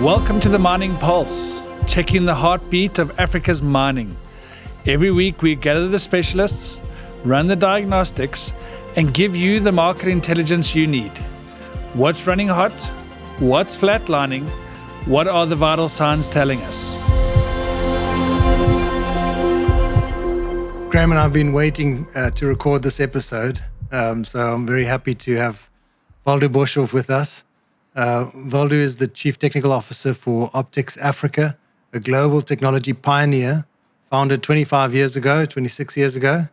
Welcome to the Mining Pulse, checking the heartbeat of Africa's mining. Every week we gather the specialists, run the diagnostics, and give you the market intelligence you need. What's running hot? What's flatlining? What are the vital signs telling us? Graham and I have been waiting to record this episode, so I'm very happy to have Waldo Boshoff with us. Waldo is the Chief Technical Officer for Optix Africa, a global technology pioneer, founded 26 years ago,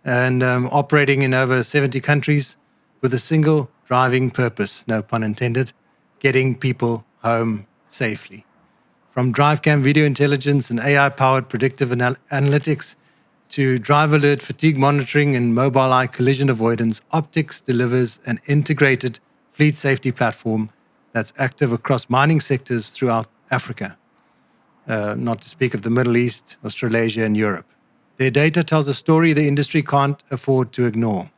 and operating in over 70 countries with a single driving purpose, no pun intended, getting people home safely. From drive-cam video intelligence and AI-powered predictive analytics to drive alert fatigue monitoring and mobile eye collision avoidance, Optix delivers an integrated fleet safety platform that's active across mining sectors throughout Africa, not to speak of the Middle East, Australasia, and Europe. Their data tells a story the industry can't afford to ignore.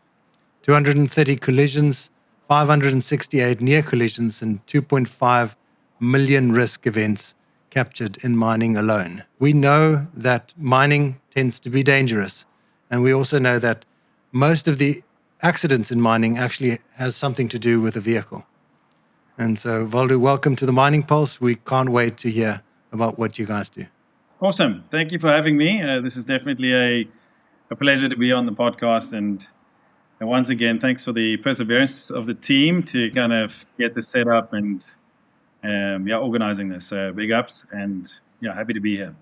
230 collisions, 568 near collisions, and 2.5 million risk events captured in mining alone. We know that mining tends to be dangerous, and we also know that most of the accidents in mining actually has something to do with a vehicle. And so, Waldo, welcome to the Mining Pulse. We can't wait to hear about what you guys do. Awesome. Thank you for having me. This is definitely a pleasure to be on the podcast. And once again, thanks for the perseverance of the team to kind of get this set up and organizing this. Big ups and happy to be here.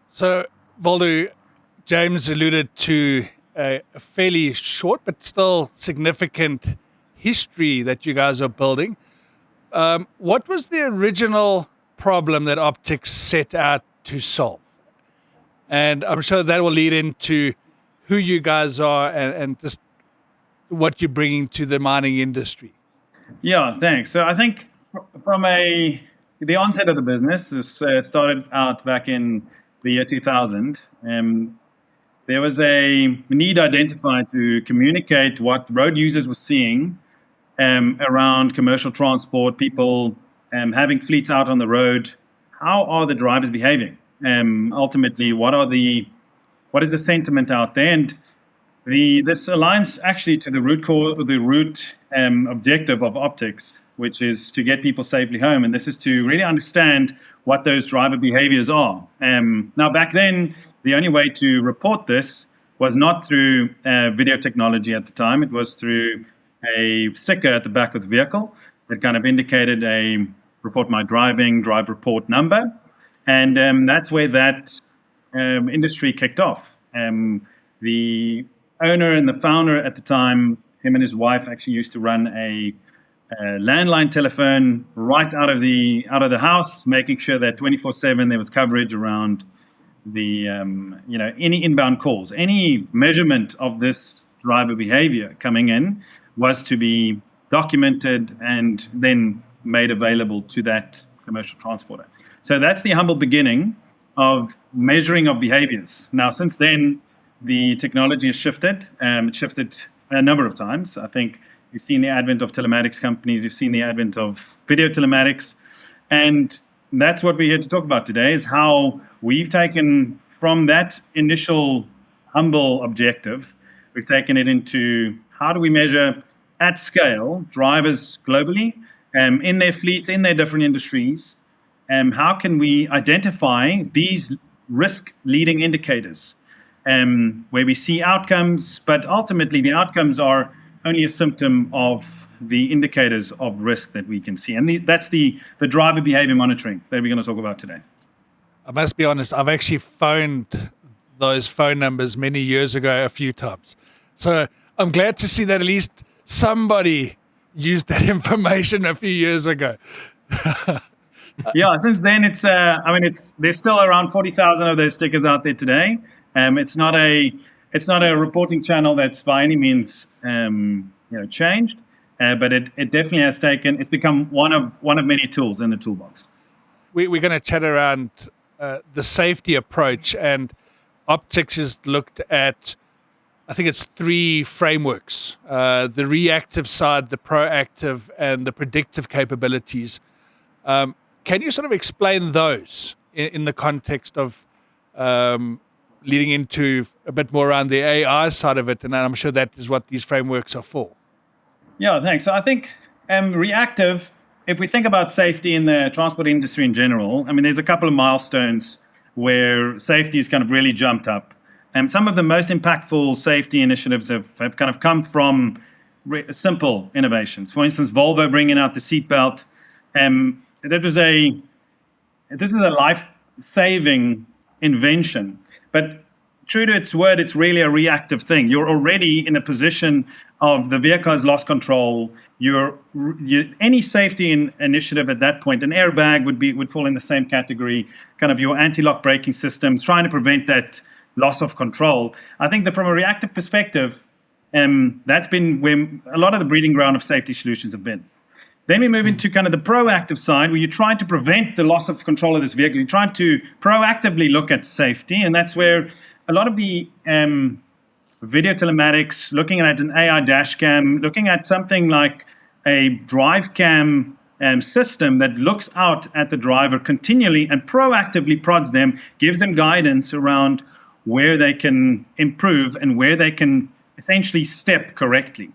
So, Waldo, James alluded to a fairly short but still significant history that you guys are building. What was the original problem that Optix set out to solve? And I'm sure that will lead into who you guys are and just what you're bringing to the mining industry. Yeah, thanks. So I think from the onset of the business, this started out back in the year 2000. There was a need identified to communicate what road users were seeing around commercial transport, people having fleets out on the road. How are the drivers behaving? Ultimately, what is the sentiment out there? And this aligns actually to the root objective of Optix, which is to get people safely home. And this is to really understand what those driver behaviors are. Now, back then, the only way to report this was not through video technology at the time. It was through a sticker at the back of the vehicle that kind of indicated a report my driving, drive report number. And that's where that industry kicked off. The owner and the founder at the time, him and his wife actually used to run a landline telephone right out of the house, making sure that 24/7 there was coverage around the any inbound calls, any measurement of this driver behavior coming in was to be documented and then made available to that commercial transporter. So that's the humble beginning of measuring of behaviors. Now, since then, the technology has shifted. It shifted a number of times. I think you've seen the advent of telematics companies. You've seen the advent of video telematics. And that's what we're here to talk about today, is how we've taken from that initial humble objective, we've taken it into how do we measure at scale drivers globally, in their fleets, in their different industries, how can we identify these risk leading indicators where we see outcomes, but ultimately the outcomes are only a symptom of the indicators of risk that we can see. And that's the driver behavior monitoring that we're going to talk about today. I must be honest, I've actually phoned those phone numbers many years ago a few times. So I'm glad to see that at least somebody used that information a few years ago. Yeah, since then there's still around 40,000 of those stickers out there today. It's not a reporting channel that's by any means changed, but it definitely has it's become one of many tools in the toolbox. We're going to chat around the safety approach, and Optix has looked at, I think it's 3 frameworks, the reactive side, the proactive, and the predictive capabilities. can you sort of explain those in the context of leading into a bit more around the AI side of it? And I'm sure that is what these frameworks are for. Yeah, thanks. So I think reactive, if we think about safety in the transport industry in general, I mean, there's a couple of milestones where safety has kind of really jumped up. And some of the most impactful safety initiatives have kind of come from simple innovations. For instance, Volvo bringing out the seatbelt. This is a life-saving invention, but true to its word, it's really a reactive thing. You're already in a position of the vehicle has lost control. Any safety initiative at that point, an airbag would fall in the same category. Kind of your anti-lock braking systems, trying to prevent that loss of control. I think that from a reactive perspective, that's been where a lot of the breeding ground of safety solutions have been. Then we move into kind of the proactive side, where you're trying to prevent the loss of control of this vehicle. You're trying to proactively look at safety, and that's where a lot of the video telematics, looking at an AI dash cam, looking at something like a drive cam system that looks out at the driver continually and proactively prods them, gives them guidance around where they can improve and where they can essentially step correctly.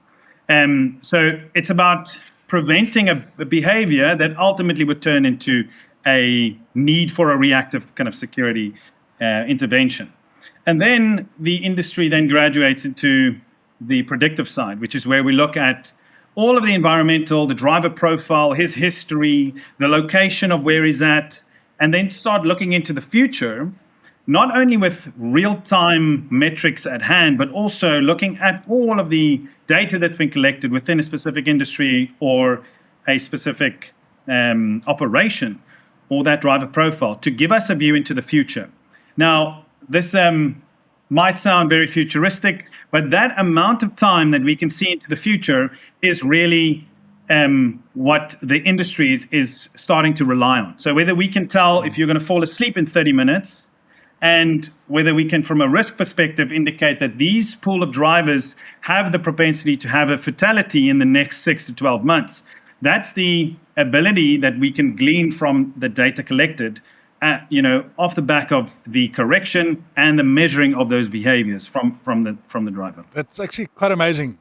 So it's about preventing a behavior that ultimately would turn into a need for a reactive kind of security intervention. And then the industry then graduates into the predictive side, which is where we look at all of the environmental, the driver profile, his history, the location of where he's at, and then start looking into the future, not only with real-time metrics at hand, but also looking at all of the data that's been collected within a specific industry or a specific operation or that driver profile to give us a view into the future. Now, this might sound very futuristic, but that amount of time that we can see into the future is really what the industry is starting to rely on. So whether we can tell if you're going to fall asleep in 30 minutes, and whether we can, from a risk perspective, indicate that these pool of drivers have the propensity to have a fatality in the next 6 to 12 months. That's the ability that we can glean from the data collected, off the back of the correction and the measuring of those behaviors from the driver. That's actually quite amazing,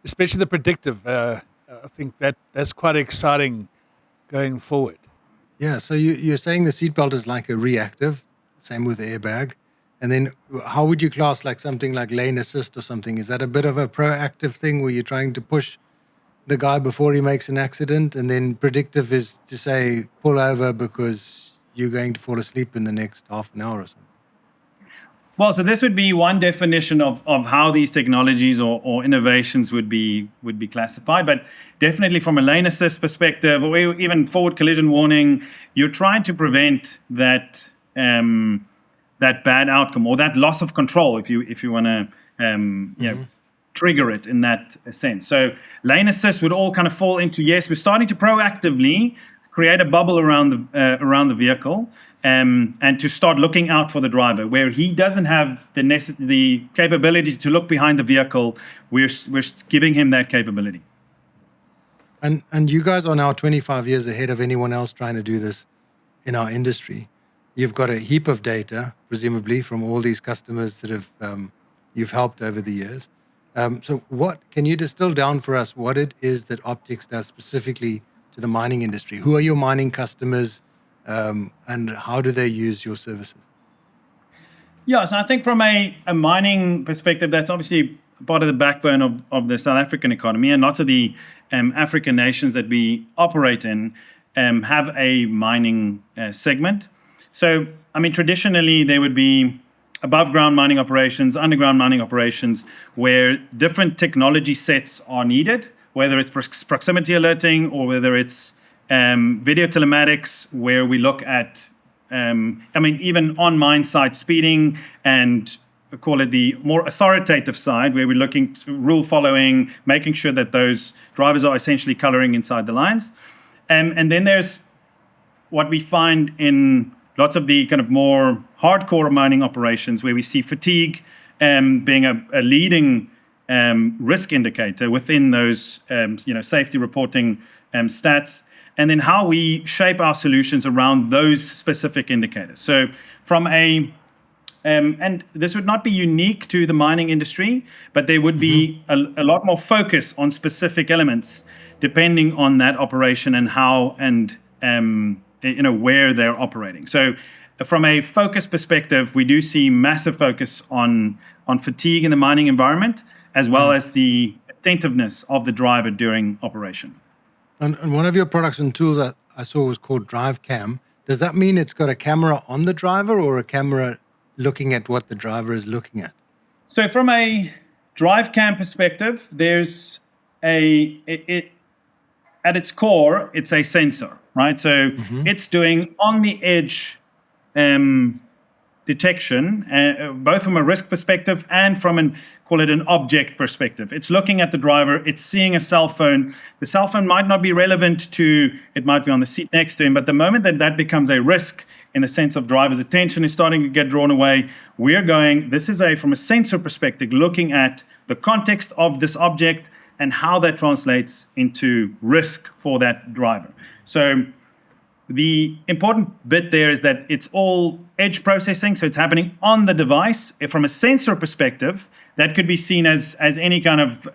especially the predictive. I think that's quite exciting going forward. Yeah, so you're saying the seatbelt is like a reactive, same with the airbag. And then how would you class like something like lane assist or something? Is that a bit of a proactive thing where you're trying to push the guy before he makes an accident? And then predictive is to say, pull over because you're going to fall asleep in the next half an hour or something. Well, so this would be one definition of how these technologies or innovations would be classified. But definitely from a lane assist perspective, or even forward collision warning, you're trying to prevent that bad outcome or that loss of control, if you want to trigger it in that sense. So lane assist would all kind of fall into, yes, we're starting to proactively create a bubble around the vehicle. And to start looking out for the driver, where he doesn't have the capability to look behind the vehicle, we're giving him that capability. And you guys are now 25 years ahead of anyone else trying to do this in our industry. You've got a heap of data, presumably, from all these customers that have you've helped over the years. So what can you distill down for us what it is that Optix does specifically to the mining industry? Who are your mining customers? And how do they use your services? Yeah, so I think from a mining perspective, that's obviously part of the backbone of the South African economy, and lots of the African nations that we operate in have a mining segment. So, I mean, traditionally there would be above ground mining operations, underground mining operations, where different technology sets are needed, whether it's proximity alerting or whether it's video telematics, where we look at, even on mine site speeding, and call it the more authoritative side, where we're looking to rule following, making sure that those drivers are essentially coloring inside the lines. And then there's what we find in lots of the kind of more hardcore mining operations, where we see fatigue being a leading risk indicator within those safety reporting stats. and then how we shape our solutions around those specific indicators. So from and this would not be unique to the mining industry, but there would be a lot more focus on specific elements depending on that operation and how and where they're operating. So from a focus perspective, we do see massive focus on fatigue in the mining environment, as well as the attentiveness of the driver during operation. And one of your products and tools that I saw was called Drive Cam. Does that mean it's got a camera on the driver or a camera looking at what the driver is looking at? So from a Drive Cam perspective, there's at its core, it's a sensor, right? So it's doing on the edge detection, both from a risk perspective and from an object perspective. It's looking at the driver, it's seeing a cell phone. The cell phone might not be relevant to, it might be on the seat next to him, but the moment that becomes a risk in the sense of driver's attention is starting to get drawn away, we're going, this is from a sensor perspective, looking at the context of this object and how that translates into risk for that driver. So the important bit there is that it's all edge processing, so it's happening on the device. From a sensor perspective, that could be seen as any kind of,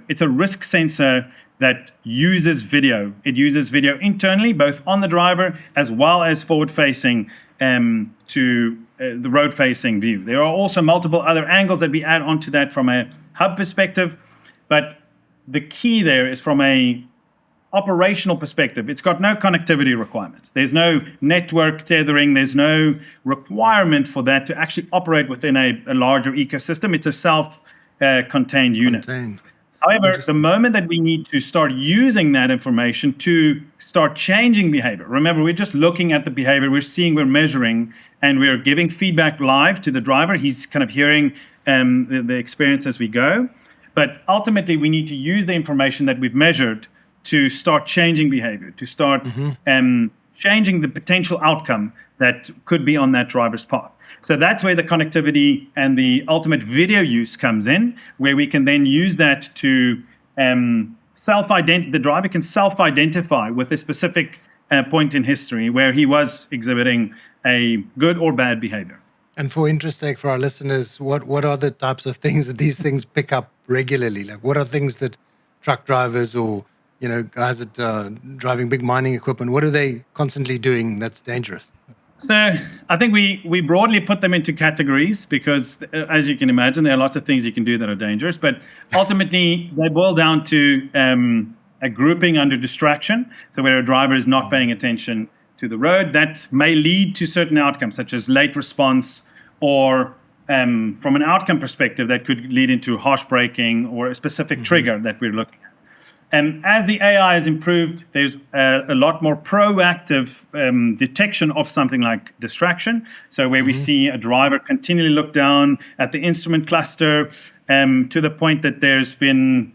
it's a risk sensor that uses video. It uses video internally, both on the driver as well as forward-facing to the road-facing view. There are also multiple other angles that we add onto that from a hub perspective, but the key there is from a operational perspective, it's got no connectivity requirements. There's no network tethering. There's no requirement for that to actually operate within a larger ecosystem. It's a self-contained unit. However, the moment that we need to start using that information to start changing behavior, remember, we're just looking at the behavior, we're measuring, and we're giving feedback live to the driver. He's kind of hearing the experience as we go. But ultimately, we need to use the information that we've measured to start changing behavior, to start changing the potential outcome that could be on that driver's path. So that's where the connectivity and the ultimate video use comes in, where we can then use that to the driver can self-identify with a specific point in history where he was exhibiting a good or bad behavior. And for interest's sake, for our listeners, what are the types of things that these things pick up regularly? Like, what are things that truck drivers or guys that are driving big mining equipment, what are they constantly doing that's dangerous? So I think we broadly put them into categories because, as you can imagine, there are lots of things you can do that are dangerous. But ultimately, they boil down to a grouping under distraction. So where a driver is not paying attention to the road, that may lead to certain outcomes, such as late response, or from an outcome perspective, that could lead into harsh braking or a specific trigger that we're looking at. And as the AI has improved, there's a lot more proactive detection of something like distraction. So where we see a driver continually look down at the instrument cluster to the point that there's been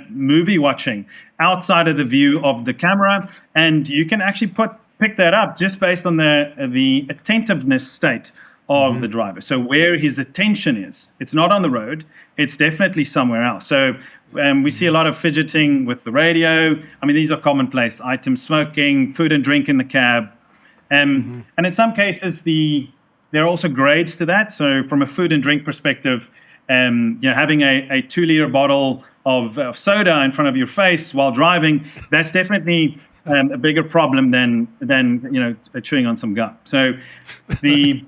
movie watching outside of the view of the camera. And you can actually pick that up just based on the attentiveness state of the driver. So where his attention is, it's not on the road, it's definitely somewhere else. So we see a lot of fidgeting with the radio. I mean, these are commonplace items, smoking, food and drink in the cab. And in some cases, there are also grades to that. So from a food and drink perspective, having a 2-liter bottle of soda in front of your face while driving, that's definitely a bigger problem than chewing on some gum. So the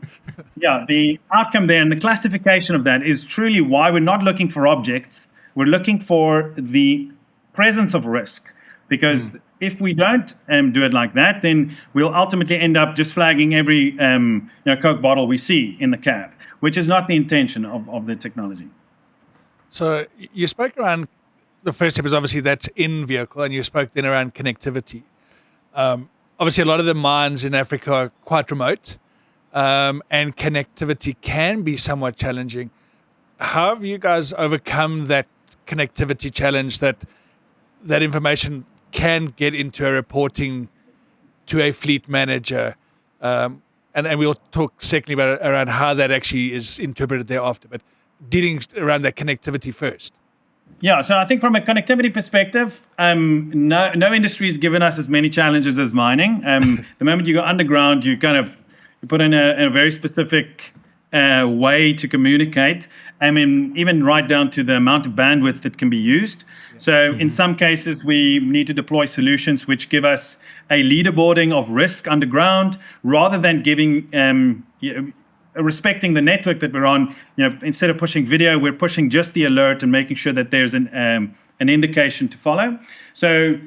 outcome there and the classification of that is truly why we're not looking for objects. We're looking for the presence of risk, because if we don't do it like that, then we'll ultimately end up just flagging every Coke bottle we see in the cab, which is not the intention of the technology. So you spoke around the first step is obviously that's in vehicle, and you spoke then around connectivity. Obviously, a lot of the mines in Africa are quite remote, and connectivity can be somewhat challenging. How have you guys overcome that connectivity challenge, that information can get into a reporting to a fleet manager? And we'll talk secondly about around how that actually is interpreted thereafter, but dealing around that connectivity first. Yeah, so I think from a connectivity perspective, no industry has given us as many challenges as mining. The moment you go underground, you put in a very specific way to communicate. I mean, even right down to the amount of bandwidth that can be used. So in some cases, we need to deploy solutions which give us a leaderboarding of risk underground, rather than giving respecting the network that we're on. Instead of pushing video, we're pushing just the alert and making sure that there's an indication to follow. So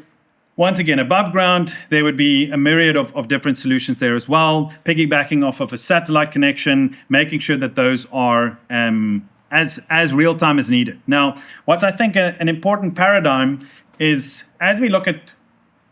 once again, above ground, there would be a myriad of different solutions there as well, piggybacking off of a satellite connection, making sure that those are as real time as needed. Now, what's I think an important paradigm is, as we look at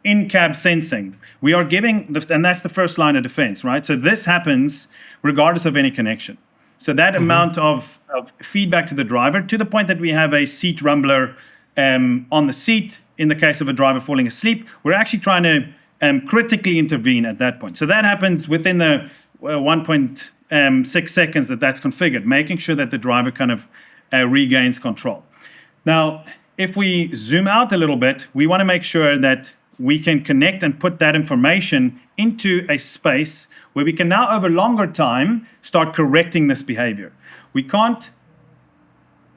in-cab sensing, we are giving, and that's the first line of defense, right? So this happens regardless of any connection. So that amount of feedback to the driver, to the point that we have a seat rumbler on the seat in the case of a driver falling asleep, we're actually trying to critically intervene at that point. So that happens within the 1.6 seconds that's configured, making sure that the driver kind of regains control. Now, if we zoom out a little bit, we want to make sure that we can connect and put that information into a space where we can now, over longer time, start correcting this behavior. We can't,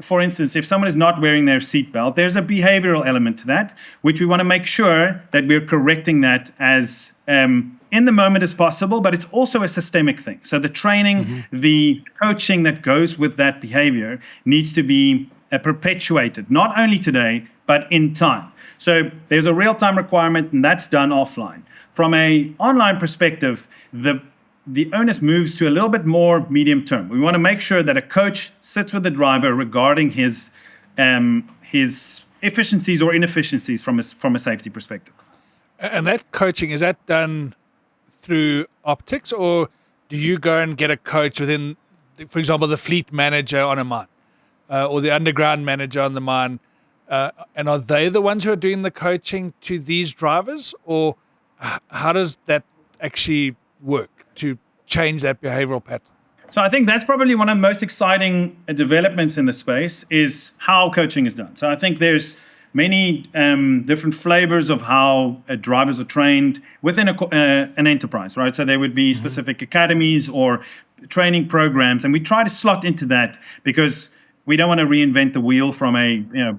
for instance, if someone is not wearing their seatbelt, there's a behavioral element to that, which we want to make sure that we're correcting that as in the moment as possible, but it's also a systemic thing. So the training, the coaching that goes with that behavior needs to be perpetuated, not only today, but in time. So there's a real-time requirement, and that's done offline. From a online perspective, the onus moves to a little bit more medium term. We want to make sure that a coach sits with the driver regarding his efficiencies or inefficiencies from a safety perspective. And that coaching, is that done through Optix, or do you go and get a coach within, for example, the fleet manager on a mine, or the underground manager on the mine? And are they the ones who are doing the coaching to these drivers, or how does that actually work to change that behavioral pattern? So I think that's probably one of the most exciting developments in the space, is how coaching is done. So I think there's many different flavors of how drivers are trained within an enterprise, right? So there would be specific academies or training programs, and we try to slot into that because we don't want to reinvent the wheel from a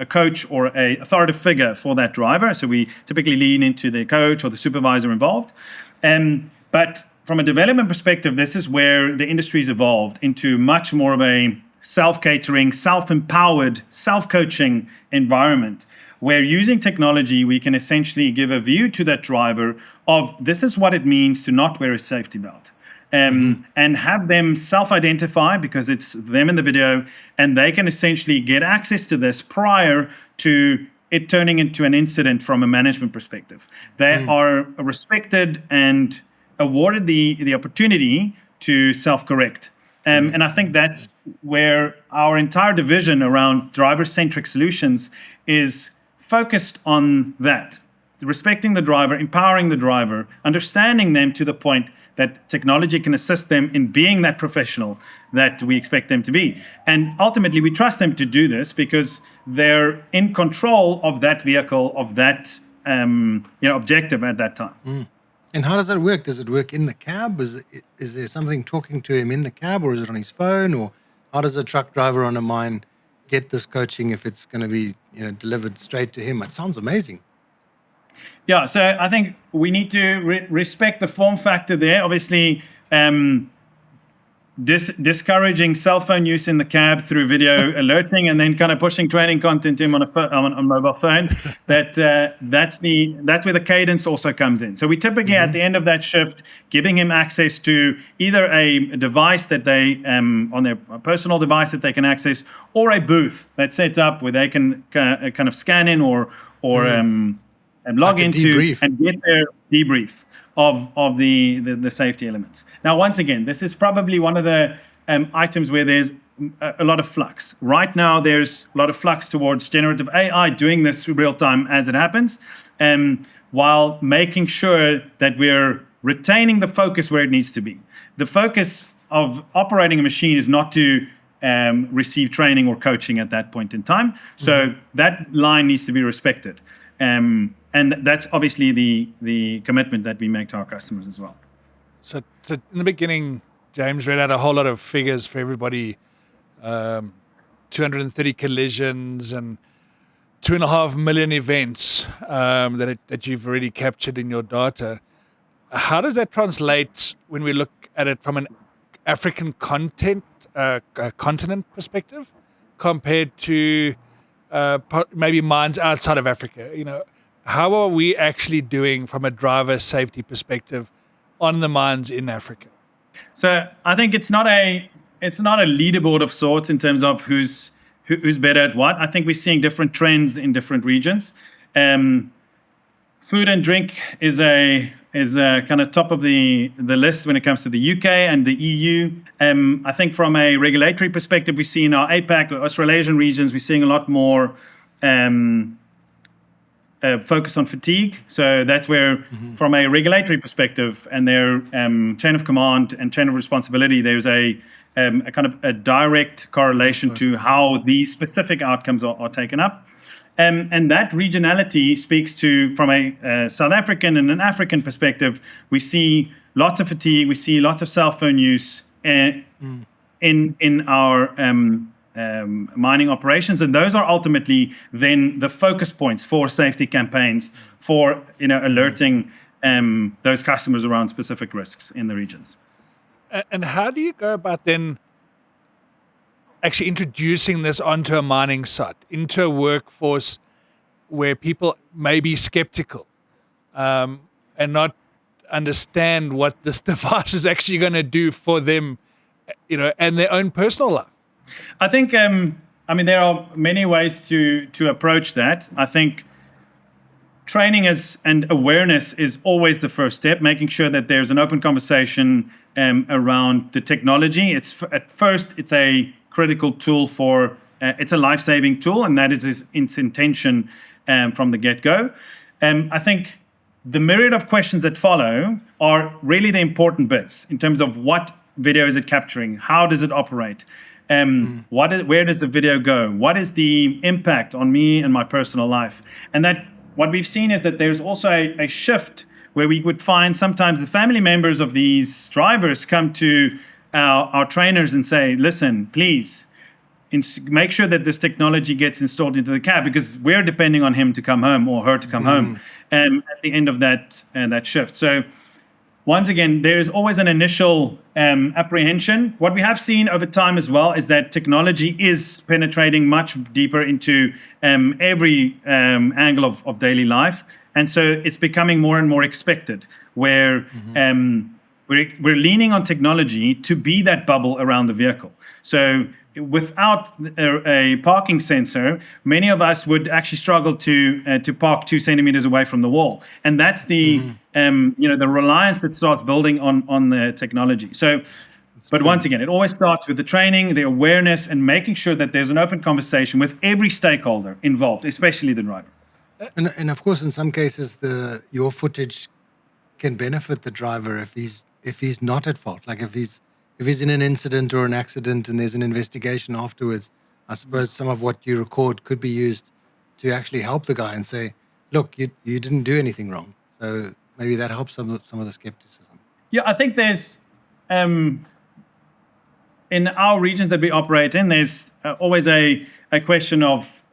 coach or a authoritative figure for that driver. So we typically lean into the coach or the supervisor involved. But from a development perspective, this is where the industry's evolved into much more of a self-catering, self-empowered, self-coaching environment, where using technology, we can essentially give a view to that driver of this is what it means to not wear a safety belt. And have them self-identify, because it's them in the video, and they can essentially get access to this prior to it turning into an incident from a management perspective. They are respected and awarded the opportunity to self-correct. And I think that's where our entire division around driver-centric solutions is focused on that. Respecting the driver, empowering the driver, understanding them to the point that technology can assist them in being that professional that we expect them to be. And ultimately, we trust them to do this because they're in control of that vehicle, of that objective at that time. And how does that work? Does it work in the cab? Is there something talking to him in the cab, or is it on his phone? Or how does a truck driver on a mine get this coaching if it's going to be delivered straight to him? It sounds amazing. Yeah, so I think we need to respect the form factor there. Obviously, discouraging cell phone use in the cab through video alerting, and then kind of pushing training content to him on a mobile phone. That's where the cadence also comes in. So we typically at the end of that shift, giving him access to either a device that they on their personal device that they can access, or a booth that's set up where they can kind of scan in or and log like into and get their debrief of the safety elements. Now, once again, this is probably one of the items where there's a lot of flux. Right now, there's a lot of flux towards generative AI doing this real time as it happens, while making sure that we're retaining the focus where it needs to be. The focus of operating a machine is not to receive training or coaching at that point in time. So that line needs to be respected. And that's obviously the commitment that we make to our customers as well. So in the beginning, James read out a whole lot of figures for everybody, 230 collisions and 2.5 million events that you've already captured in your data. How does that translate when we look at it from an African continent perspective compared to maybe mines outside of Africa? How are we actually doing from a driver safety perspective on the mines in Africa? So I think it's not a leaderboard of sorts in terms of who's better at what. I think we're seeing different trends in different regions. Food and drink is a kind of top of the list when it comes to the UK and the EU. I think from a regulatory perspective, we see in our APAC or Australasian regions, we're seeing a lot more focus on fatigue. So that's where, from a regulatory perspective and their chain of command and chain of responsibility, there's a kind of a direct correlation to how these specific outcomes are taken up. And that regionality speaks to, from a South African and an African perspective, we see lots of fatigue, we see lots of cell phone use in our mining operations, and those are ultimately then the focus points for safety campaigns, for alerting those customers around specific risks in the regions. And how do you go about then actually introducing this onto a mining site, into a workforce where people may be skeptical and not understand what this device is actually going to do for them, and their own personal life? I think, there are many ways to approach that. I think training and awareness is always the first step, making sure that there's an open conversation around the technology. At first, it's a critical tool it's a life-saving tool, and that is its intention from the get-go. I think the myriad of questions that follow are really the important bits in terms of what video is it capturing, how does it operate, where does the video go, what is the impact on me and my personal life. And that what we've seen is that there's also a shift where we would find sometimes the family members of these drivers come to our trainers and say, listen, please, make sure that this technology gets installed into the cab, because we're depending on him to come home or her to come home at the end of that shift. So once again, there is always an initial apprehension. What we have seen over time as well is that technology is penetrating much deeper into every angle of daily life. And so it's becoming more and more expected, where we're leaning on technology to be that bubble around the vehicle. So without a parking sensor, many of us would actually struggle to park 2 centimeters away from the wall, and that's the the reliance that starts building on the technology. So, but once again, it always starts with the training, the awareness, and making sure that there's an open conversation with every stakeholder involved, especially the driver. And of course, in some cases, your footage can benefit the driver if he's not at fault. Like if he's in an incident or an accident and there's an investigation afterwards, I suppose some of what you record could be used to actually help the guy and say, look, you didn't do anything wrong. So maybe that helps some of the skepticism. Yeah, I think there's, in our regions that we operate in, there's always a question of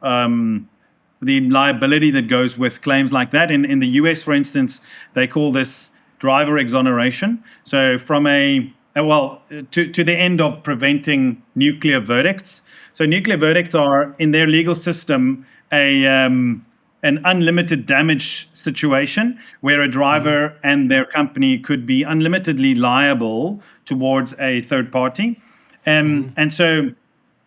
the liability that goes with claims like that. In the US, for instance, they call this driver exoneration. So from to the end of preventing nuclear verdicts. So nuclear verdicts are, in their legal system, an unlimited damage situation where a driver and their company could be unlimitedly liable towards a third party. And so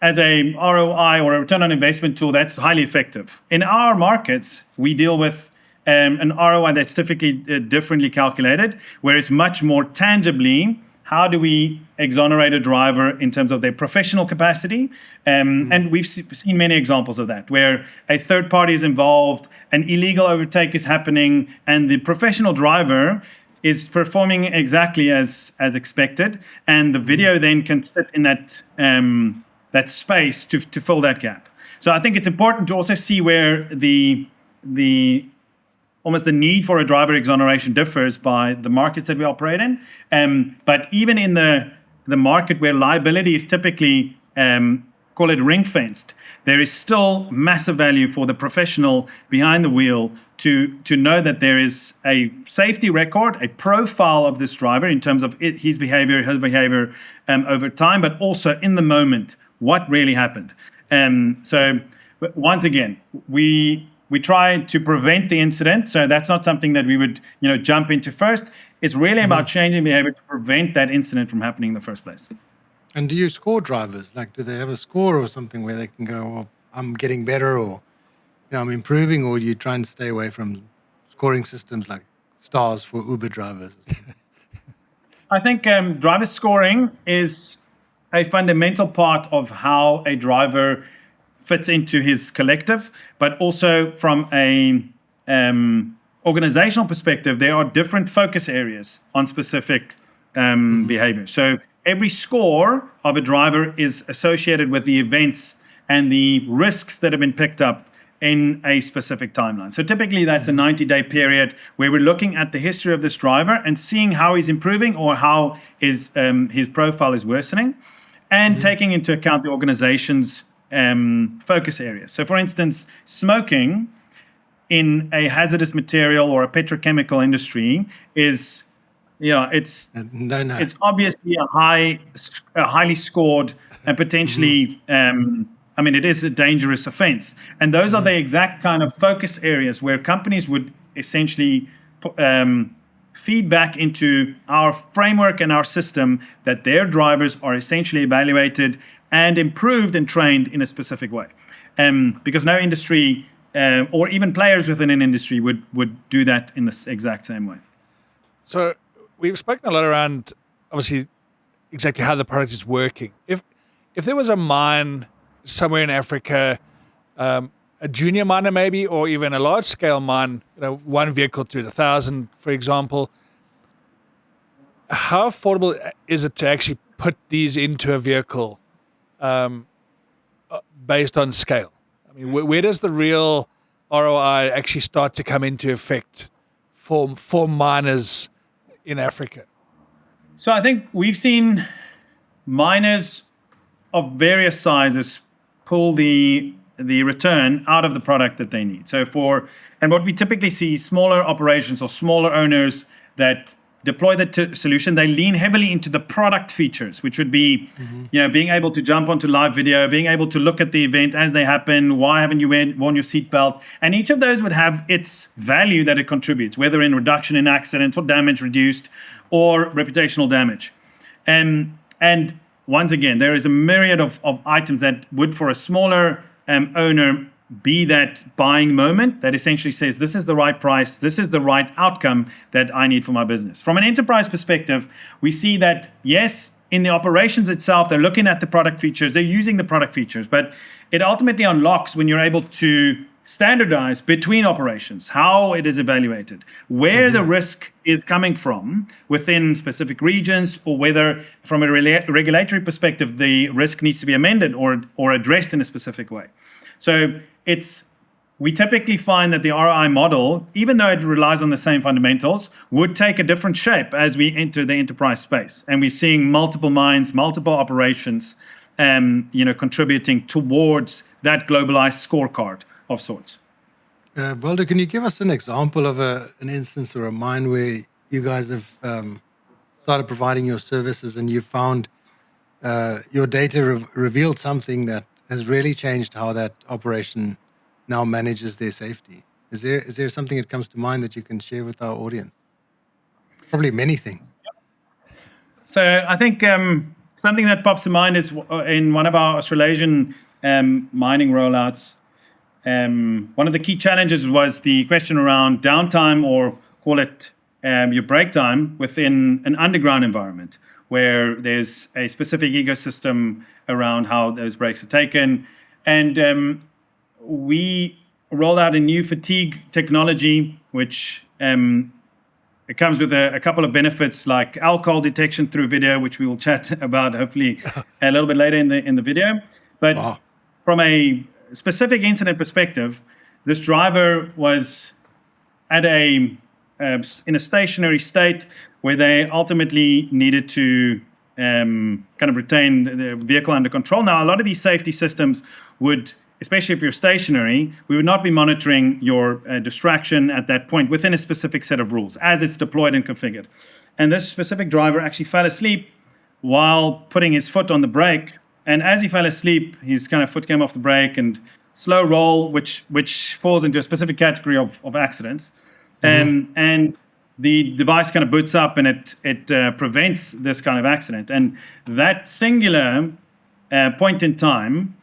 as a ROI or a return on investment tool, that's highly effective. In our markets, we deal with an ROI that's typically differently calculated, where it's much more tangibly, how do we exonerate a driver in terms of their professional capacity? And we've seen many examples of that, where a third party is involved, an illegal overtake is happening, and the professional driver is performing exactly as expected. And the video then can sit in that that space to fill that gap. So I think it's important to also see where the almost the need for a driver exoneration differs by the markets that we operate in. But even in the market where liability is typically, call it ring fenced, there is still massive value for the professional behind the wheel to know that there is a safety record, a profile of this driver in terms of his behavior over time, but also in the moment, what really happened. So once again, we try to prevent the incident. So that's not something that we would jump into first. It's really about changing behavior to prevent that incident from happening in the first place. And do you score drivers? Like, do they have a score or something where they can go, well, I'm getting better, or I'm improving, or do you try and stay away from scoring systems like stars for Uber drivers? I think driver scoring is a fundamental part of how a driver fits into his collective, but also from a organizational perspective, there are different focus areas on specific behavior. So every score of a driver is associated with the events and the risks that have been picked up in a specific timeline. So typically that's a 90-day period where we're looking at the history of this driver and seeing how he's improving or how his profile is worsening, and taking into account the organization's focus areas. So for instance, smoking in a hazardous material or a petrochemical industry is, it's obviously a highly scored and potentially, it is a dangerous offense. And those are the exact kind of focus areas where companies would essentially feed back into our framework and our system that their drivers are essentially evaluated and improved and trained in a specific way. Because no industry or even players within an industry would do that in the exact same way. So we've spoken a lot around, obviously, exactly how the product is working. If there was a mine somewhere in Africa, a junior miner maybe, or even a large-scale mine, one vehicle to 1,000, for example, how affordable is it to actually put these into a vehicle based on scale? I mean, where does the real ROI actually start to come into effect for miners in Africa? So I think we've seen miners of various sizes pull the return out of the product that they need. So and what we typically see, smaller operations or smaller owners that deploy the solution, they lean heavily into the product features, which would be, being able to jump onto live video, being able to look at the event as they happen, why haven't you worn your seatbelt? And each of those would have its value that it contributes, whether in reduction in accidents or damage reduced or reputational damage. And once again, there is a myriad of items that would, for a smaller owner, be that buying moment that essentially says, this is the right price, this is the right outcome that I need for my business. From an enterprise perspective, we see that, yes, in the operations itself, they're looking at the product features, they're using the product features, but it ultimately unlocks when you're able to standardize between operations, how it is evaluated, where the risk is coming from within specific regions, or whether from a regulatory perspective, the risk needs to be amended or addressed in a specific way. So we typically find that the ROI model, even though it relies on the same fundamentals, would take a different shape as we enter the enterprise space. And we're seeing multiple mines, multiple operations, contributing towards that globalized scorecard of sorts. Waldo, can you give us an example of an instance or a mine where you guys have started providing your services and you found your data revealed something that has really changed how that operation now manages their safety? Is there something that comes to mind that you can share with our audience? Probably many things. So I think something that pops to mind is in one of our Australasian mining rollouts. One of the key challenges was the question around downtime, or call it your break time within an underground environment, where there's a specific ecosystem around how those breaks are taken. And we rolled out a new fatigue technology, which it comes with a couple of benefits, like alcohol detection through video, which we will chat about hopefully a little bit later in the video. But Wow. from a specific incident perspective, this driver was at in a stationary state where they ultimately needed to kind of retain the vehicle under control. Now, a lot of these safety systems would, especially if you're stationary, we would not be monitoring your distraction at that point within a specific set of rules as it's deployed and configured. And this specific driver actually fell asleep while putting his foot on the brake. And as he fell asleep, his kind of foot came off the brake and slow roll, which falls into a specific category of accidents. And the device kind of boots up and it prevents this kind of accident. And that singular point in time,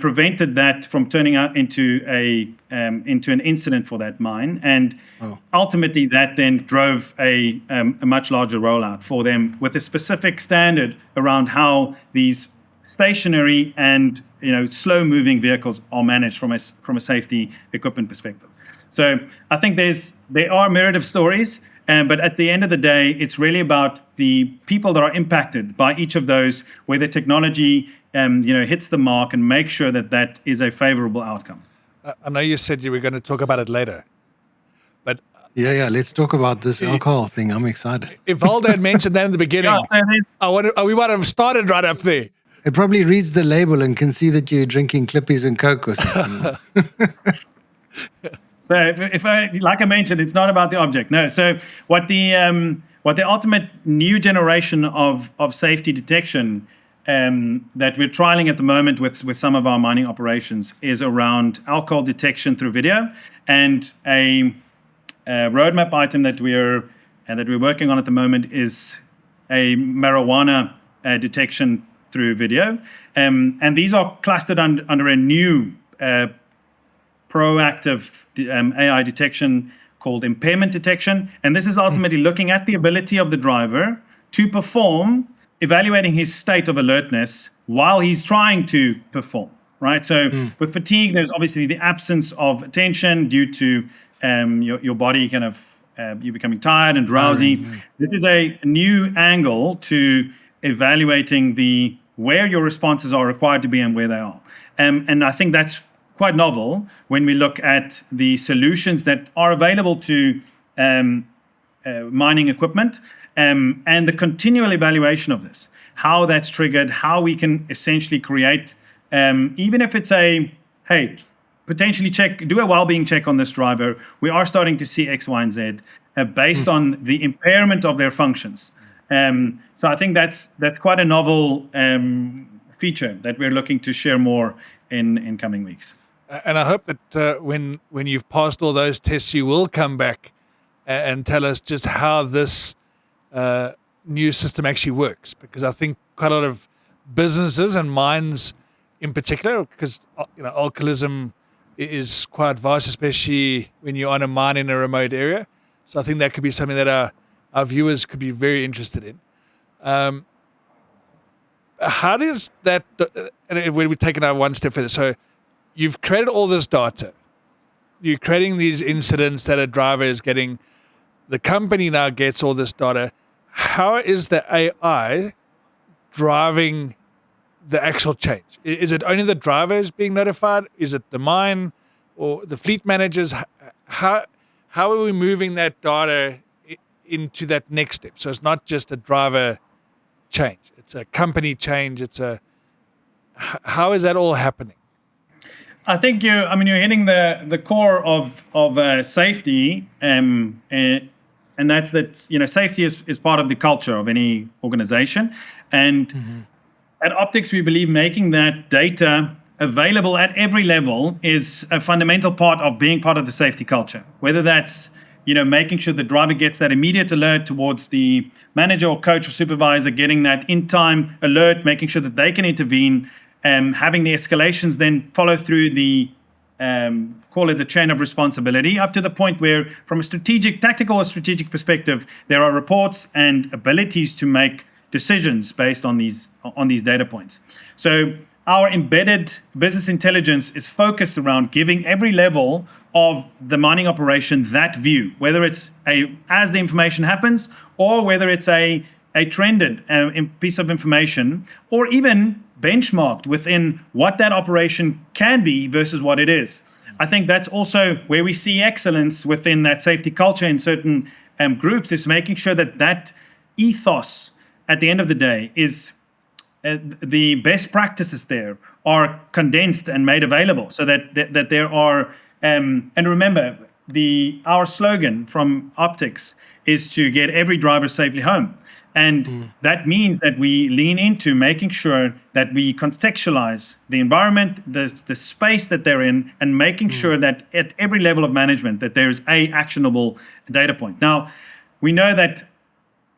prevented that from turning out into an incident for that mine. And ultimately, that then drove a much larger rollout for them with a specific standard around how these stationary and slow-moving vehicles are managed from a safety equipment perspective. So I think there are myriad of stories, but at the end of the day, it's really about the people that are impacted by each of those, where the technology hits the mark and make sure that is a favorable outcome. I know you said you were going to talk about it later, but Yeah. Let's talk about this alcohol thing. I'm excited. if Waldo had mentioned that in the beginning, we might have started right up there. It probably reads the label and can see that you're drinking Clippies and Coke or something. So if like I mentioned, it's not about the object. No. So what the ultimate new generation of safety detection that we're trialing at the moment with some of our mining operations is around alcohol detection through video, and a roadmap item that we're working on at the moment is a marijuana detection through video, and these are clustered under a new proactive AI detection called impairment detection. And this is ultimately looking at the ability of the driver to perform, evaluating his state of alertness while he's trying to perform, right? So with fatigue, there's obviously the absence of attention due to your body kind of, you becoming tired and drowsy. This is a new angle to evaluating where your responses are required to be and where they are. And I think that's quite novel when we look at the solutions that are available to mining equipment, and the continual evaluation of this, how that's triggered, how we can essentially create, even if it's potentially do a well-being check on this driver. We are starting to see X, Y, and Z based on the impairment of their functions. So I think that's quite a novel feature that we're looking to share more in coming weeks. And I hope that when you've passed all those tests, you will come back and tell us just how this new system actually works. Because I think quite a lot of businesses and mines in particular, because alcoholism is quite vast, especially when you're on a mine in a remote area. So I think that could be something that our viewers could be very interested in. How does that, and if we take it out one step further, so you've created all this data. You're creating these incidents that a driver is getting. The company now gets all this data. How is the AI driving the actual change? Is it only the drivers being notified? Is it the mine or the fleet managers? How are we moving that data into that next step? So it's not just a driver change. It's a company change. How is that all happening? I think you're hitting the core of safety, and that's safety is part of the culture of any organization, and at Optix we believe making that data available at every level is a fundamental part of being part of the safety culture. Whether that's making sure the driver gets that immediate alert towards the manager or coach or supervisor, getting that in-time alert, making sure that they can intervene. Having the escalations then follow through the call it the chain of responsibility, up to the point where, from a tactical or strategic perspective, there are reports and abilities to make decisions based on these data points. So our embedded business intelligence is focused around giving every level of the mining operation that view, whether it's as the information happens, or whether it's a trended piece of information, or even benchmarked within what that operation can be versus what it is. I think that's also where we see excellence within that safety culture in certain groups, is making sure that that ethos at the end of the day is the best practices there are condensed and made available, so that there are and remember, our slogan from Optix is to get every driver safely home. And that means that we lean into making sure that we contextualize the environment, the space that they're in, and making sure that at every level of management that there's a actionable data point. Now, we know that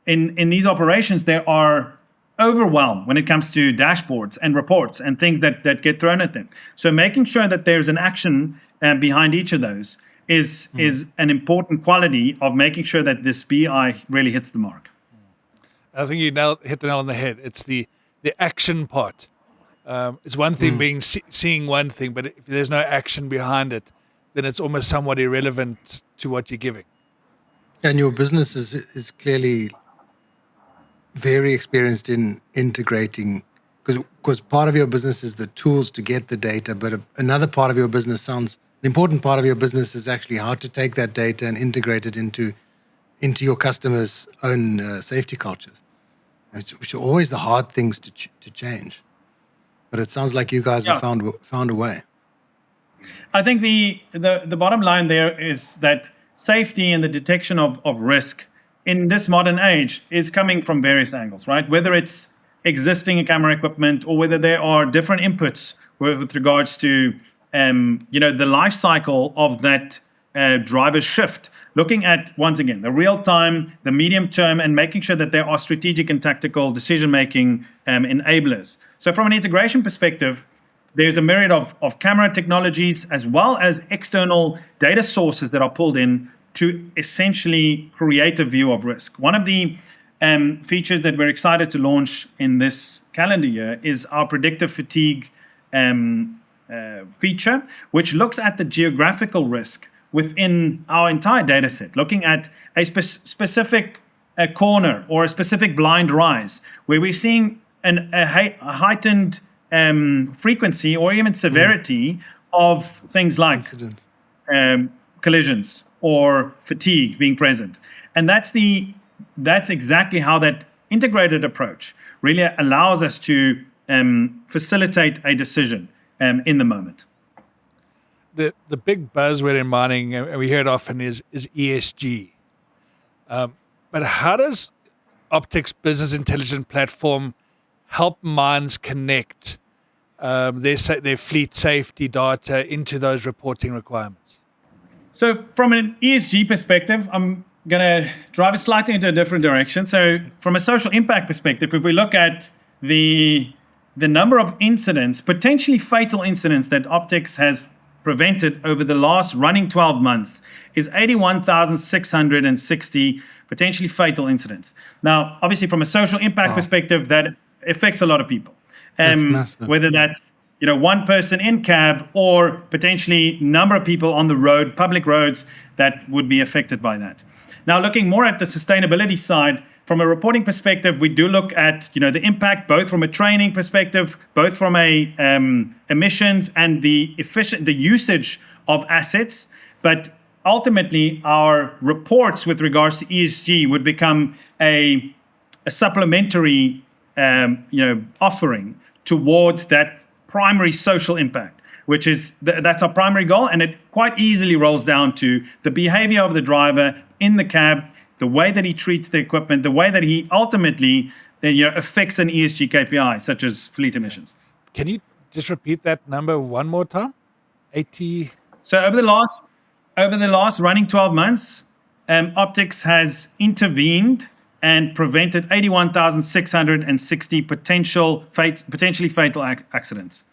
in these operations, there are overwhelm when it comes to dashboards and reports and things that get thrown at them. So making sure that there's an action behind each of those is an important quality of making sure that this BI really hits the mark. I think you hit the nail on the head. It's the action part. It's one thing being seeing one thing, but if there's no action behind it, then it's almost somewhat irrelevant to what you're giving. And your business is clearly very experienced in integrating, because part of your business is the tools to get the data, but another part of your business an important part of your business is actually how to take that data and integrate it into your customers' own safety cultures, which are always the hard things to change. But it sounds like you guys have found a way. I think the bottom line there is that safety and the detection of risk in this modern age is coming from various angles, right? Whether it's existing camera equipment or whether there are different inputs with regards to the life cycle of that driver's shift. Looking at, once again, the real time, the medium term, and making sure that there are strategic and tactical decision-making enablers. So from an integration perspective, there's a myriad of camera technologies as well as external data sources that are pulled in to essentially create a view of risk. One of the features that we're excited to launch in this calendar year is our predictive fatigue feature, which looks at the geographical risk within our entire data set, looking at a specific corner or a specific blind rise, where we're seeing a heightened frequency or even severity of things like collisions or fatigue being present. And that's exactly how that integrated approach really allows us to facilitate a decision in the moment. The big buzzword in mining, and we hear it often, is ESG. But how does Optix Business Intelligence Platform help mines connect their fleet safety data into those reporting requirements? So from an ESG perspective, I'm going to drive it slightly into a different direction. So from a social impact perspective, if we look at the number of incidents, potentially fatal incidents that Optix has prevented over the last running 12 months is 81,660 potentially fatal incidents. Now, obviously from a social impact perspective, that affects a lot of people. That's massive. Whether that's one person in cab or potentially number of people on the road, public roads, that would be affected by that. Now, looking more at the sustainability side, from a reporting perspective, we do look at the impact both from a training perspective, both from a emissions and the usage of assets. But ultimately, our reports with regards to ESG would become a supplementary offering towards that primary social impact, which is that's our primary goal, and it quite easily rolls down to the behavior of the driver in the cab, the way that he treats the equipment, the way that he ultimately affects an ESG KPI, such as fleet emissions. Can you just repeat that number one more time? 80. So over the last running 12 months, Optix has intervened and prevented 81,660 potentially fatal accidents.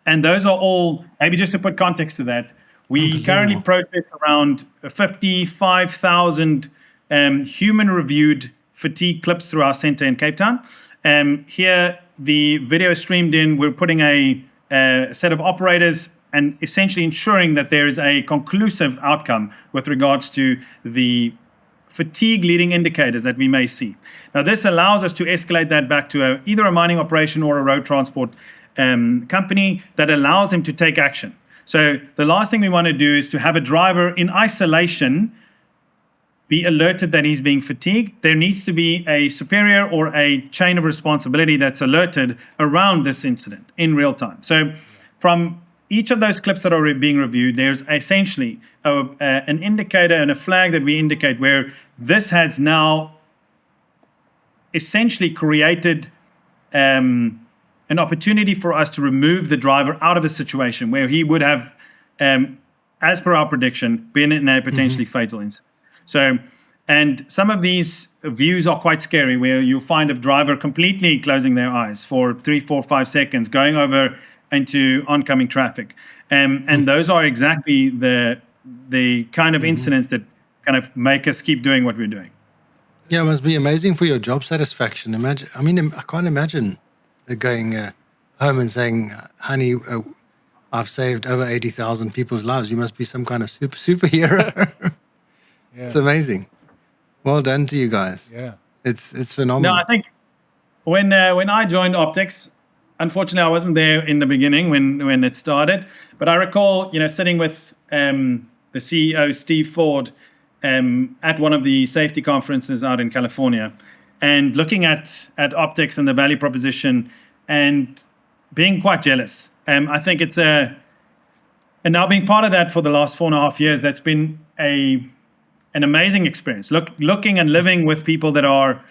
And those are all, maybe just to put context to that, we currently process around 55,000 human-reviewed fatigue clips through our center in Cape Town. Here, the video is streamed in. We're putting a set of operators and essentially ensuring that there is a conclusive outcome with regards to the fatigue leading indicators that we may see. Now, this allows us to escalate that back to either a mining operation or a road transport company that allows them to take action. So the last thing we want to do is to have a driver in isolation be alerted that he's being fatigued. There needs to be a superior or a chain of responsibility that's alerted around this incident in real time. So from each of those clips that are being reviewed, there's essentially an indicator and a flag that we indicate where this has now essentially created an opportunity for us to remove the driver out of a situation where he would have, as per our prediction, been in a potentially fatal incident. So, and some of these views are quite scary, where you'll find a driver completely closing their eyes for 3, 4, 5 seconds, going over into oncoming traffic. And those are exactly the kind of incidents that kind of make us keep doing what we're doing. Yeah, it must be amazing for your job satisfaction. Imagine, I mean, I can't imagine going home and saying, honey, I've saved over 80,000 people's lives. You must be some kind of superhero. Yeah. It's amazing. Well done to you guys. Yeah. It's phenomenal. No, I think when I joined Optix, unfortunately, I wasn't there in the beginning when it started, but I recall, sitting with the CEO, Steve Ford, at one of the safety conferences out in California, and looking at Optix and the value proposition and being quite jealous. I think it's and now being part of that for the last 4.5 years, that's been an amazing experience. Looking and living with people that are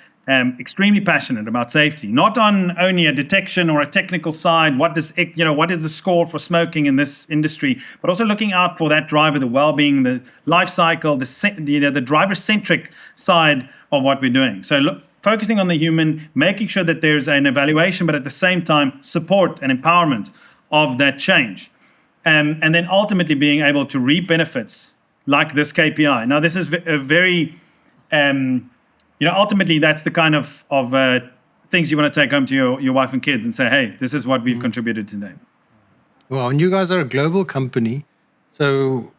extremely passionate about safety, not on only a detection or a technical side. What is the score for smoking in this industry, but also looking out for that driver, the well-being, the life cycle, the driver-centric side of what we're doing. So focusing on the human, making sure that there's an evaluation, but at the same time support and empowerment of that change, and then ultimately being able to reap benefits like this KPI. Now, this is a very ultimately, that's the kind of things you want to take home to your wife and kids and say, hey, this is what we've contributed today. Well, and you guys are a global company. So,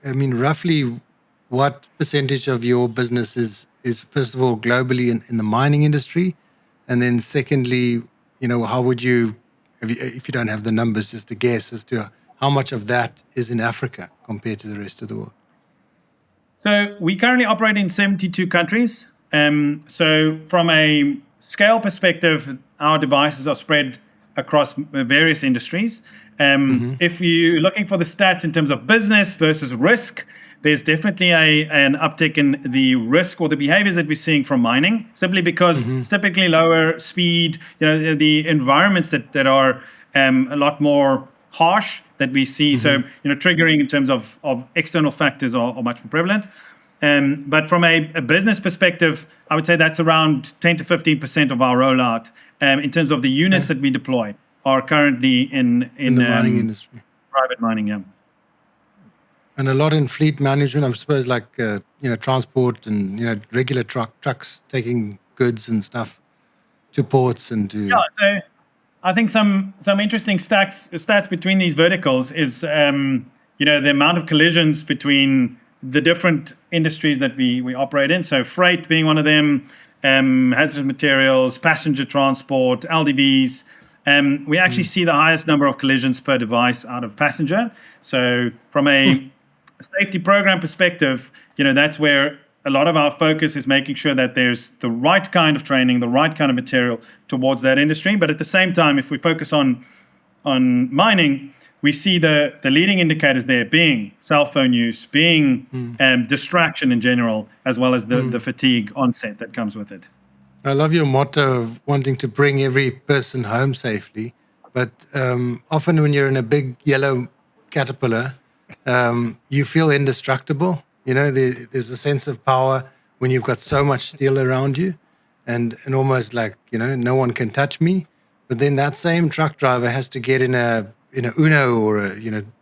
I mean, roughly what percentage of your business is first of all, globally in the mining industry? And then secondly, how would you, if you don't have the numbers, just a guess as to how much of that is in Africa compared to the rest of the world? So we currently operate in 72 countries. So from a scale perspective, our devices are spread across various industries. If you're looking for the stats in terms of business versus risk, there's definitely an uptick in the risk or the behaviors that we're seeing from mining, simply because it's typically lower speed, the environments that are a lot more harsh that we see. So, triggering in terms of external factors are much more prevalent. But from a business perspective, I would say that's around 10 to 15% of our rollout. In terms of the units that we deploy are currently in the mining industry, private mining, yeah. And a lot in fleet management, I suppose, like transport and regular trucks taking goods and stuff to ports and to. Yeah, so I think some interesting stats between these verticals is the amount of collisions between the different industries that we operate in. So freight being one of them, hazardous materials, passenger transport, LDVs. We actually see the highest number of collisions per device out of passenger. So from a safety program perspective, that's where a lot of our focus is, making sure that there's the right kind of training, the right kind of material towards that industry. But at the same time, if we focus on mining, we see the leading indicators there being cell phone use, being distraction in general, as well as the fatigue onset that comes with it. I love your motto of wanting to bring every person home safely. But often when you're in a big yellow Caterpillar, you feel indestructible. There's a sense of power when you've got so much steel around you, and almost like, no one can touch me. But then that same truck driver has to get in a Uno or a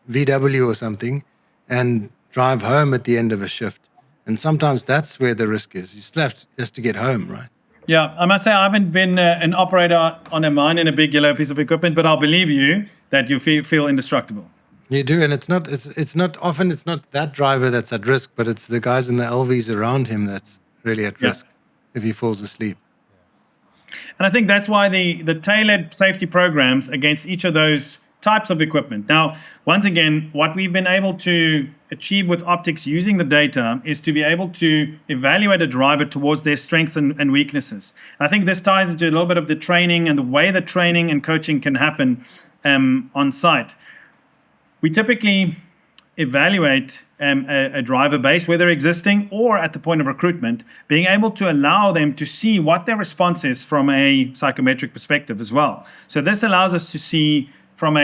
VW or something and drive home at the end of a shift. And sometimes that's where the risk is. You still have just to get home, right? Yeah, I must say I haven't been an operator on a mine in a big yellow piece of equipment, but I'll believe you that you feel indestructible. You do, and it's not that driver that's at risk, but it's the guys in the LVs around him that's really at risk if he falls asleep. And I think that's why the tailored safety programs against each of those types of equipment. Now, once again, what we've been able to achieve with Optix using the data is to be able to evaluate a driver towards their strengths and weaknesses. And I think this ties into a little bit of the training and the way that training and coaching can happen on site. We typically evaluate a driver base, whether existing or at the point of recruitment, being able to allow them to see what their response is from a psychometric perspective as well. So this allows us to see from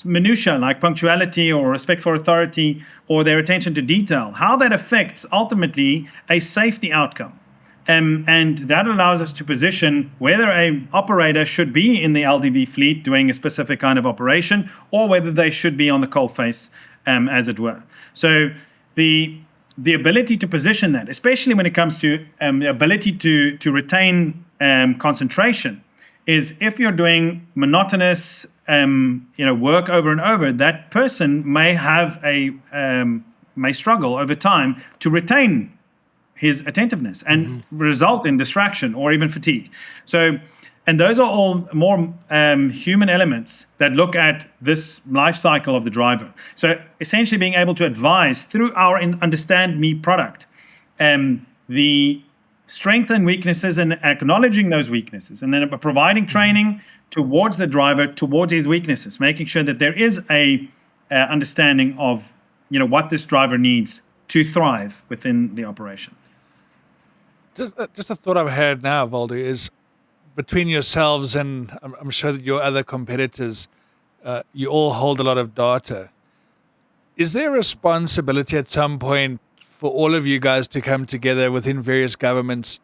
minutia like punctuality or respect for authority or their attention to detail, how that affects ultimately a safety outcome. And that allows us to position whether an operator should be in the LDV fleet doing a specific kind of operation or whether they should be on the coal face, as it were. So the ability to position that, especially when it comes to the ability to retain concentration, is if you're doing monotonous work over and over, that person may have may struggle over time to retain his attentiveness and result in distraction or even fatigue. So, and those are all more human elements that look at this life cycle of the driver. So essentially being able to advise through our Understand Me product, the strengths and weaknesses and acknowledging those weaknesses, and then providing training towards the driver, towards his weaknesses, making sure that there is a understanding of what this driver needs to thrive within the operation. Just a thought I've had now, Waldo, is between yourselves and I'm sure that your other competitors, you all hold a lot of data. Is there a responsibility at some point for all of you guys to come together within various governments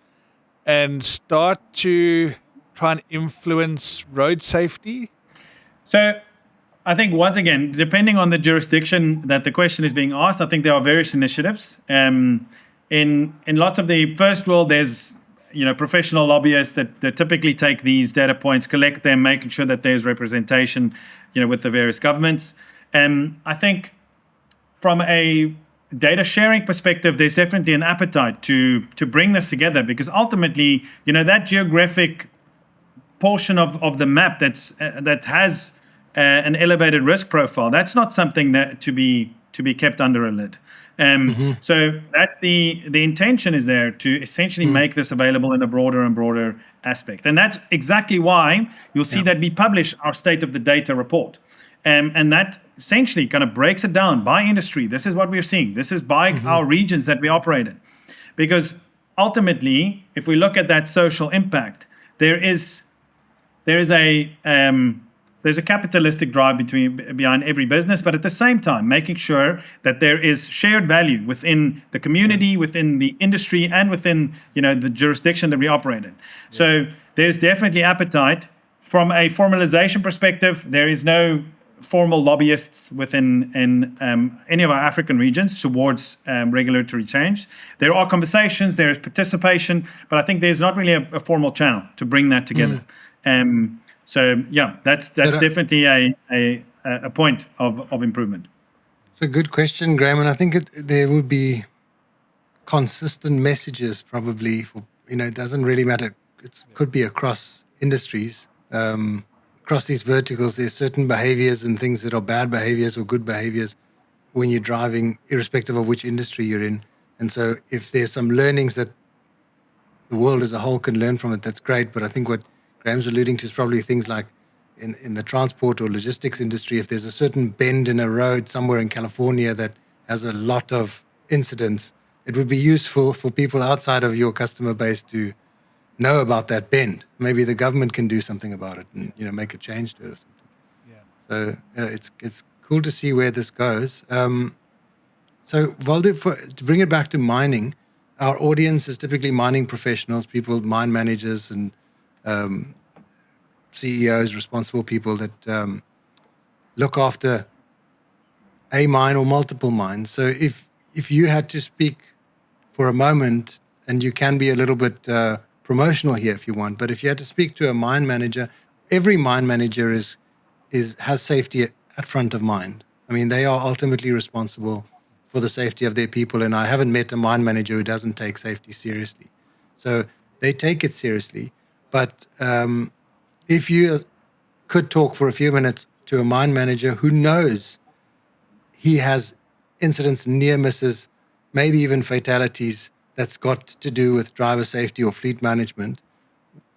and start to try and influence road safety? So I think, once again, depending on the jurisdiction that the question is being asked, I think there are various initiatives. In lots of the first world, there's professional lobbyists that typically take these data points, collect them, making sure that there's representation with the various governments. I think from a data sharing perspective, there's definitely an appetite to bring this together, because ultimately, that geographic portion of the map that has an elevated risk profile, that's not something that to be kept under a lid. So that's the intention is there to essentially make this available in a broader and broader aspect. And that's exactly why you'll see that we publish our State of the Data report. And that essentially kind of breaks it down by industry. This is what we're seeing. This is by our regions that we operate in. Because ultimately, if we look at that social impact, there's a capitalistic drive behind every business, but at the same time, making sure that there is shared value within the community, within the industry, and within the jurisdiction that we operate in. So there's definitely appetite. From a formalization perspective, there is no formal lobbyists within any of our African regions towards regulatory change. There are conversations, there is participation, but I think there's not really a formal channel to bring that together. So yeah, that's definitely a point of improvement. It's a good question, Graham, and I think there would be consistent messages probably for it doesn't really matter. It could be across industries, across these verticals. There's certain behaviors and things that are bad behaviors or good behaviors when you're driving, irrespective of which industry you're in. And so if there's some learnings that the world as a whole can learn from it, that's great. But I think what Graham's alluding to is probably things like in the transport or logistics industry, if there's a certain bend in a road somewhere in California that has a lot of incidents, it would be useful for people outside of your customer base to know about that bend. Maybe the government can do something about it and make a change to it or something. So it's cool to see where this goes. So Waldo, to bring it back to mining, our audience is typically mining professionals, mine managers and CEOs, responsible people that look after a mine or multiple mines. So if you had to speak for a moment, and you can be a little bit promotional here if you want, but if you had to speak to a mine manager, every mine manager has safety at front of mind. I mean, they are ultimately responsible for the safety of their people, and I haven't met a mine manager who doesn't take safety seriously. So they take it seriously. But if you could talk for a few minutes to a mine manager who knows he has incidents, near misses, maybe even fatalities that's got to do with driver safety or fleet management,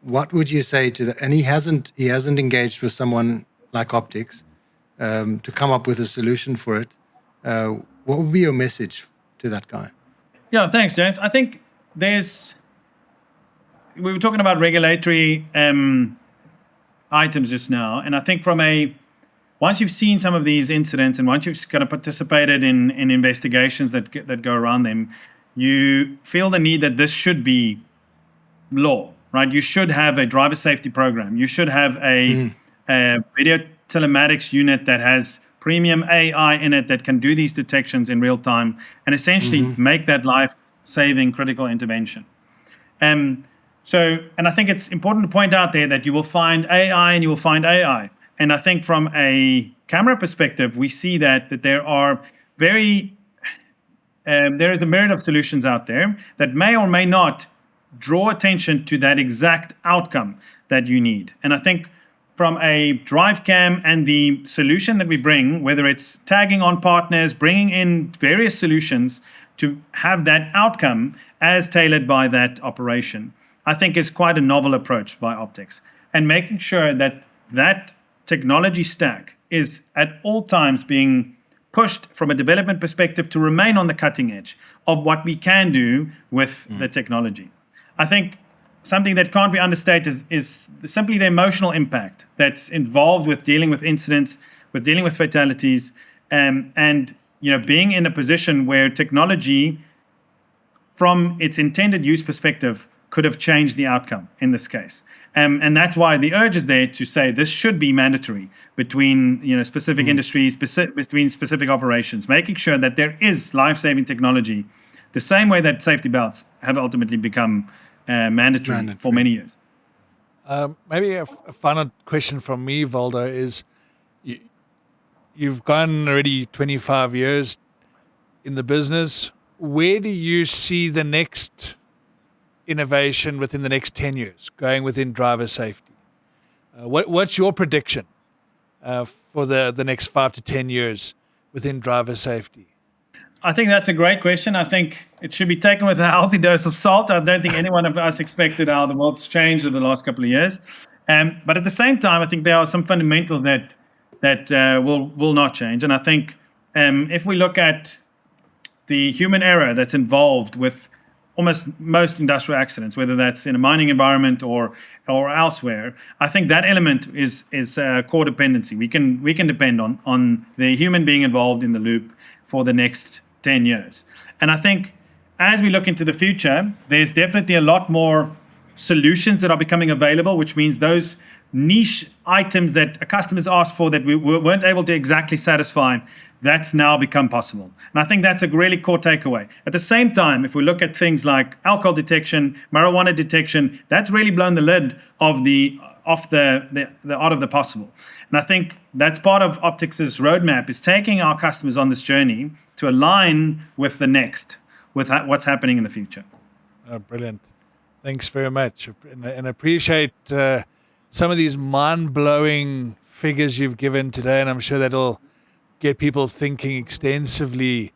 what would you say to that? And he hasn't engaged with someone like Optix to come up with a solution for it. What would be your message to that guy? Yeah, thanks, James. I think we were talking about regulatory items just now, and I think once you've seen some of these incidents and once you've kind of participated in investigations that go around them, you feel the need that this should be law, right? You should have a driver safety program. You should have a video telematics unit that has premium AI in it that can do these detections in real time and essentially make that life-saving critical intervention. And I think it's important to point out there that you will find AI and you will find AI. And I think from a camera perspective, we see that there are there is a myriad of solutions out there that may or may not draw attention to that exact outcome that you need. And I think from a drive cam and the solution that we bring, whether it's tagging on partners, bringing in various solutions to have that outcome as tailored by that operation, I think is quite a novel approach by Optix. And making sure that that technology stack is at all times being pushed from a development perspective to remain on the cutting edge of what we can do with the technology. I think something that can't be understated is simply the emotional impact that's involved with dealing with incidents, with dealing with fatalities, and being in a position where technology, from its intended use perspective, could have changed the outcome in this case. And that's why the urge is there to say this should be mandatory between specific industries, between specific operations, making sure that there is life-saving technology, the same way that safety belts have ultimately become mandatory for many years. Maybe a final question from me, Waldo, is you've gone already 25 years in the business. Where do you see the next innovation within the next 10 years going within driver safety? What's your prediction for the next 5 to 10 years within driver safety? I think that's a great question. I think it should be taken with a healthy dose of salt. I don't think any one of us expected how the world's changed over the last couple of years. But at the same time, I think there are some fundamentals that will not change. And I think if we look at the human error that's involved with almost most industrial accidents, whether that's in a mining environment or elsewhere, I think that element is core dependency. We can depend on the human being involved in the loop for the next 10 years. And I think as we look into the future, there's definitely a lot more solutions that are becoming available, which means those niche items that a customer's asked for that we weren't able to exactly satisfy, that's now become possible. And I think that's a really core takeaway. At the same time, if we look at things like alcohol detection, marijuana detection, that's really blown the lid off the art of the possible. And I think that's part of Optix's roadmap, is taking our customers on this journey to align with the next, with what's happening in the future. Oh, brilliant. Thanks very much. And I appreciate some of these mind-blowing figures you've given today, and I'm sure that'll get people thinking extensively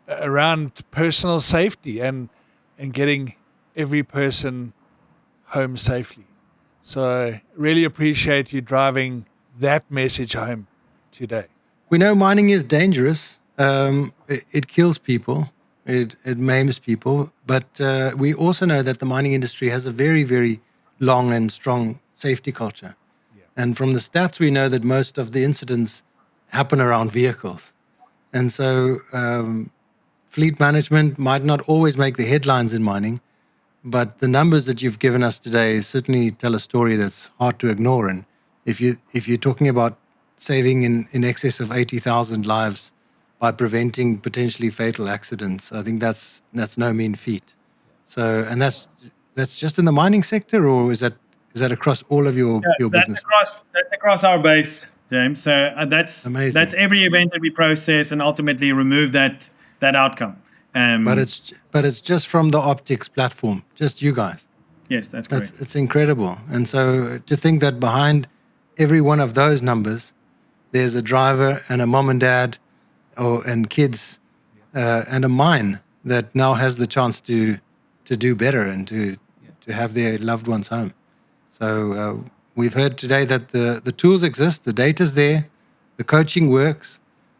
around personal safety and getting every person home safely. So I really appreciate you driving that message home today. We know mining is dangerous. It kills people. It maims people. But we also know that the mining industry has a very, very long and strong safety culture. Yeah. And from the stats, we know that most of the incidents happen around vehicles. And so fleet management might not always make the headlines in mining, but the numbers that you've given us today certainly tell a story that's hard to ignore. And if you're talking about saving in excess of 80,000 lives by preventing potentially fatal accidents, I think that's no mean feat. So, and that's just in the mining sector, or is that across all of your business? That's across our base, James. So that's Amazing. That's every event that we process and ultimately remove that outcome. But it's just from the Optix platform, just you guys. Yes, that's correct. It's incredible. And so to think that behind every one of those numbers, there's a driver and a mom and dad and kids and a mine that now has the chance to do better and to have their loved ones home. So we've heard today that the tools exist, the data's there, the coaching works.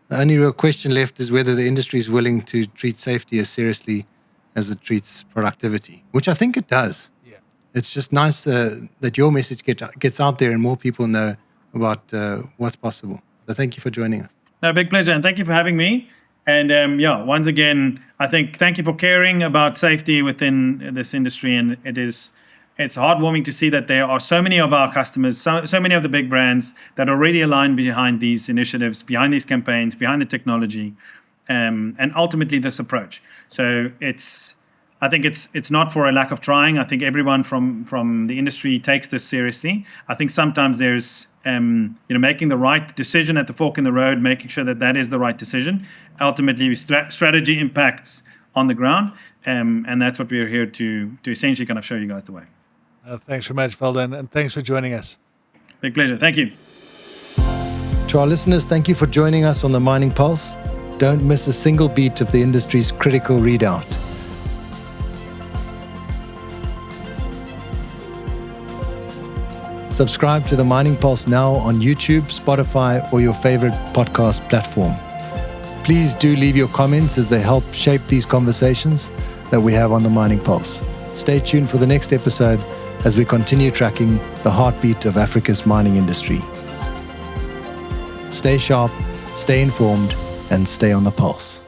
The only real question left is whether the industry is willing to treat safety as seriously as it treats productivity, which I think it does. Yeah. It's just nice that your message gets out there and more people know about what's possible. So thank you for joining us. No, big pleasure, and thank you for having me. And once again, I think thank you for caring about safety within this industry. And it's heartwarming to see that there are so many of our customers, so many of the big brands that are already aligned behind these initiatives, behind these campaigns, behind the technology, and ultimately this approach. So I think it's not for a lack of trying. I think everyone from the industry takes this seriously. I think sometimes there's making the right decision at the fork in the road, making sure that is the right decision. Ultimately, strategy impacts on the ground, and that's what we're here to essentially kind of show you guys the way. Thanks very much, Waldo, and thanks for joining us. Big pleasure. Thank you. To our listeners, thank you for joining us on the Mining Pulse. Don't miss a single beat of the industry's critical readout. Subscribe to the Mining Pulse now on YouTube, Spotify, or your favorite podcast platform. Please do leave your comments as they help shape these conversations that we have on the Mining Pulse. Stay tuned for the next episode as we continue tracking the heartbeat of Africa's mining industry. Stay sharp, stay informed, and stay on the pulse.